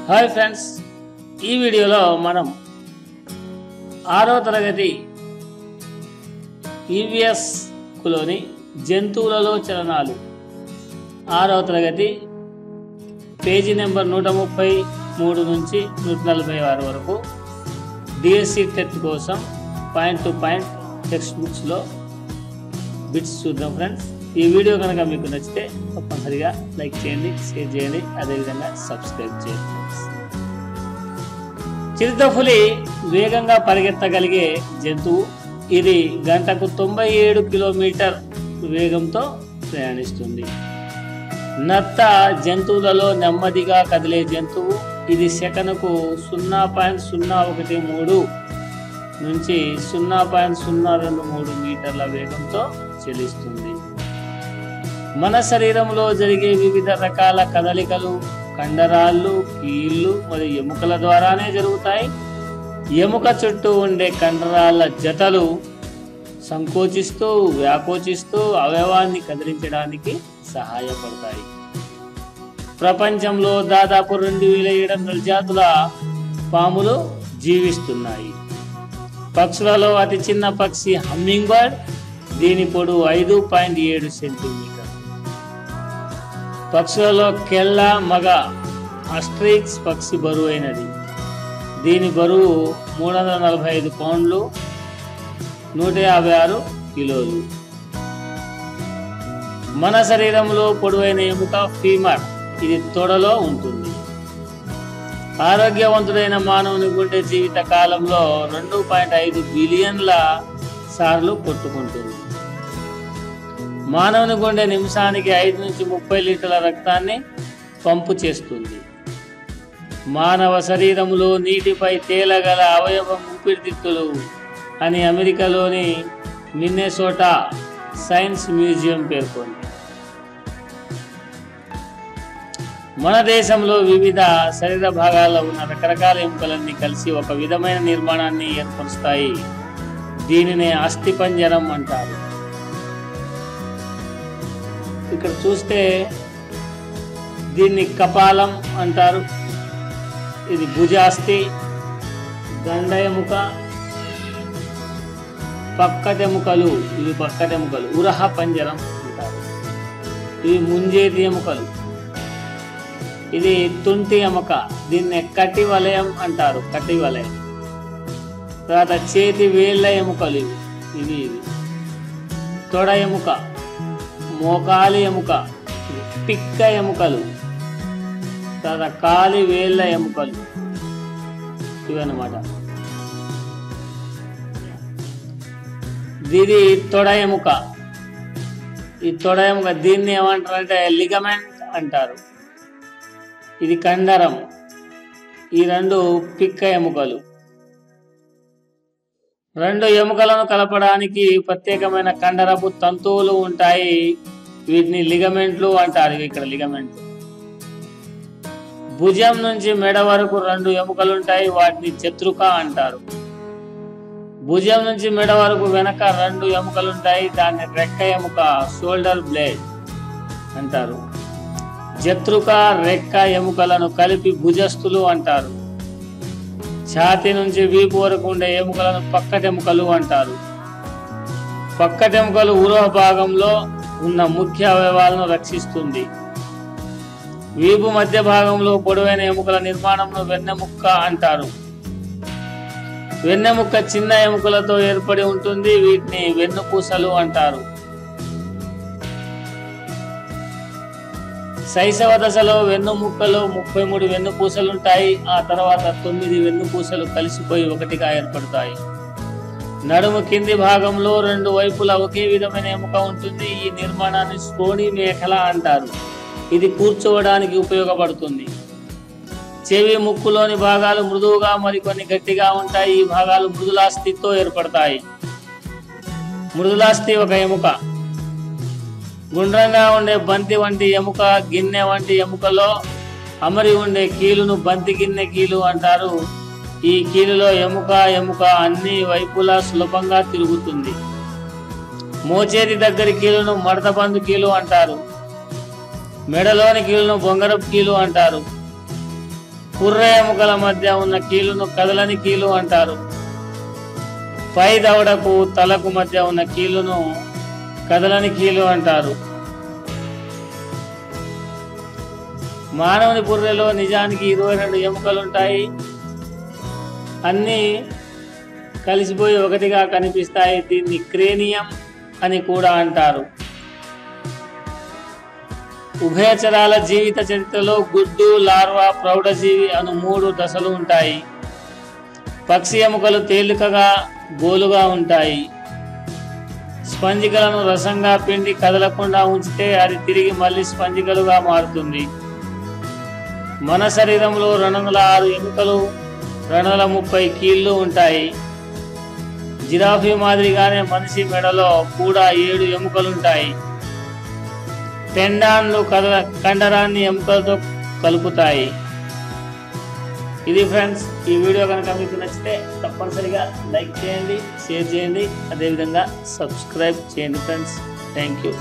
Hi friends, ఈ వీడియోలో మనం 6వ తరగతి ఈవీఎస్ లోని జంతువులలో చలనాలు 6వ తరగతి పేజీ నెంబర్ 133 నుంచి 146 వరకు డిఎస్సి టెట్ కోసం పాయింట్ టు పాయింట్ టెక్స్ట్ బుక్స్లో బిట్స్ చూద్దాం ఫ్రెండ్స్. ఈ వీడియో కనుక మీకు నచ్చితే తప్పనిసరిగా లైక్ చేయండి, షేర్ చేయండి, అదేవిధంగా సబ్స్క్రైబ్ చేయండి. చిరుతపులి వేగంగా పరిగెత్తగలిగే జంతువు. ఇది గంటకు 97 కిలోమీటర్ వేగంతో ప్రయాణిస్తుంది. నత్త జంతువులలో నెమ్మదిగా కదిలే జంతువు. ఇది సెకనుకు 0.013 నుంచి 0.023 మీటర్ల వేగంతో చెల్లిస్తుంది. మన శరీరంలో జరిగే వివిధ రకాల కదలికలు కండరాళ్ళు, కీళ్ళు మరియు ఎముకల ద్వారానే జరుగుతాయి. ఎముక చుట్టూ ఉండే కండరాల జతలు సంకోచిస్తూ వ్యాకోచిస్తూ అవయవాన్ని కదిలించడానికి సహాయపడతాయి. ప్రపంచంలో దాదాపు 2700 జాతుల పాములు జీవిస్తున్నాయి. పక్షులలో అతి చిన్న పక్షి హమ్మింగ్ బర్డ్. దీని పొడవు 5.7 సెంటీమీటర్. పక్షులలో కెల్ల మగ ఆస్ట్రిచ్ పక్షి బరువైనది. దీని బరువు 345 పౌండ్లు, 156 కిలోలు. మన శరీరంలో పొడవైన ఎముక ఫీమర్. ఇది తొడలో ఉంటుంది. ఆరోగ్యవంతుడైన మానవుని గుండె జీవిత కాలంలో 2.5 బిలియన్ల సార్లు కొట్టుకుంటుంది. మానవుని గుండె నిమిషానికి 5 నుంచి 30 లీటర్ల రక్తాన్ని పంపు చేస్తుంది. మానవ శరీరంలో నీటిపై తేలగల అవయవం ఊపిరితిత్తులు అని అమెరికాలోని మిన్నెసోటా సైన్స్ మ్యూజియం పేర్కొంది. మన దేశంలో వివిధ శరీర భాగాల్లో ఉన్న రకరకాల ఎముకలన్నీ కలిసి ఒక విధమైన నిర్మాణాన్ని ఏర్పరుస్తాయి. దీనినే అస్థిపంజరం అంటారు. ఇక్కడ చూస్తే దీన్ని కపాలం అంటారు. ఇది భుజాస్థి, దండ ఎముక, పక్కటెముకలు. ఇవి పక్కటెముకలు. ఉరహ పంజరం అంటారు. ఇవి ముంజేతి ఎముకలు. ఇది తుంటి ఎముక. దీన్ని కటి వలయం అంటారు. కటి వలయం. తర్వాత చేతి వేళ్ళ ఎముకలు. ఇవి తొడ ఎముక, మోకాలి ఎముక, పిక్క ఎముకలు, తర్వాత కాలి వేళ్ళ ఎముకలు. ఇవన్నమాట. ఇది తొడ ఎముక. ఈ తొడ ఎముక దీన్ని ఏమంటారంటే లిగమెంట్ అంటారు. ఇది కండరం. ఈ 2 పిక్క ఎముకలు. 2 ఎముకలను కలపడానికి ప్రత్యేకమైన కండరపు తంతువులు ఉంటాయి. వీటిని లిగమెంట్లు అంటారు. ఇక్కడ లిగమెంట్. భుజం నుంచి మెడ వరకు 2 ఎముకలుంటాయి. వాటిని జతృక అంటారు. భుజం నుంచి మెడ వరకు వెనక 2 ఎముకలుంటాయి. దాన్ని రెక్క ఎముక, షోల్డర్ బ్లేడ్ అంటారు. జతృక, రెక్క ఎముకలను కలిపి భుజస్థులు అంటారు. ఛాతీ నుంచి వీపు వరకు ఉండే ఎముకలను పక్కటెముకలు అంటారు. పక్కటెముకలు ఉరహ భాగంలో ఉన్న ముఖ్య అవయవాలను రక్షిస్తుంది. వీపు మధ్య భాగంలో పొడవైన ఎముకల నిర్మాణంను వెన్నెముక్క అంటారు. వెన్నెముక్క చిన్న ఎముకలతో ఏర్పడి ఉంటుంది. వీటిని వెన్నుపూసలు అంటారు. శైశవ దశలో వెన్నుముక్కలో 33 వెన్నుపూసలుంటాయి. ఆ తర్వాత 9 వెన్నుపూసలు కలిసిపోయి ఒకటిగా ఏర్పడతాయి. నడుము కింది భాగంలో 2 వైపులా ఒకే విధమైన ఎముక ఉంటుంది. ఈ నిర్మాణాన్ని శ్రోణి మేఖల అంటారు. ఇది కూర్చోవడానికి ఉపయోగపడుతుంది. చెవి, ముక్కులోని భాగాలు మృదువుగా మరికొన్ని గట్టిగా ఉంటాయి. ఈ భాగాలు మృదులాస్థితో ఏర్పడతాయి. మృదులాస్థి ఒక ఎముక. గుండ్రంగా ఉండే బంతి వంటి ఎముక, గిన్నె వంటి ఎముకలో అమరి ఉండే కీలును బంతి గిన్నె కీలు అంటారు. ఈ కీలులో ఎముక అన్ని వైపులా సులభంగా తిరుగుతుంది. మోచేతి దగ్గరి కీలును మడతబందు కీలు అంటారు. మెడలోని కీలును బొంగరపు కీలు అంటారు. పుర్ర ఎముకల మధ్య ఉన్న కీలును కదలని కీలు అంటారు. పై దవడకు తలకు మధ్య ఉన్న కీలును కదలని కీలు అంటారు. మానవుని పుర్రెలో నిజానికి 22 ఎముకలుంటాయి. అన్నీ కలిసిపోయి ఒకటిగా కనిపిస్తాయి. దీన్ని క్రేనియం అని కూడా అంటారు. ఉభయచరాల జీవిత చరిత్రలో గుడ్డు, లార్వా, ప్రౌఢజీవి అను 3 దశలు ఉంటాయి. పక్షి ఎముకలు తేలికగా గోలుగా ఉంటాయి. స్పంజికలను రసంగా పిండి కదలకుండా ఉంచితే అది తిరిగి మళ్ళీ స్పంజికలుగా మారుతుంది. మన శరీరంలో 206 ఎముకలు, 230 కీళ్ళు ఉంటాయి. జిరాఫీ మాదిరిగానే మనిషి మెడలో కూడా 7 ఎముకలుంటాయి. టెండాన్లు కండరాన్ని ఎముకలతో కలుపుతాయి. ఇది ఫ్రెండ్స్, ఈ వీడియో కనుక మీకు నచ్చితే తప్పనిసరిగా లైక్ చేయండి, షేర్ చేయండి, అదేవిధంగా సబ్స్క్రైబ్ చేయండి ఫ్రెండ్స్. Thank you.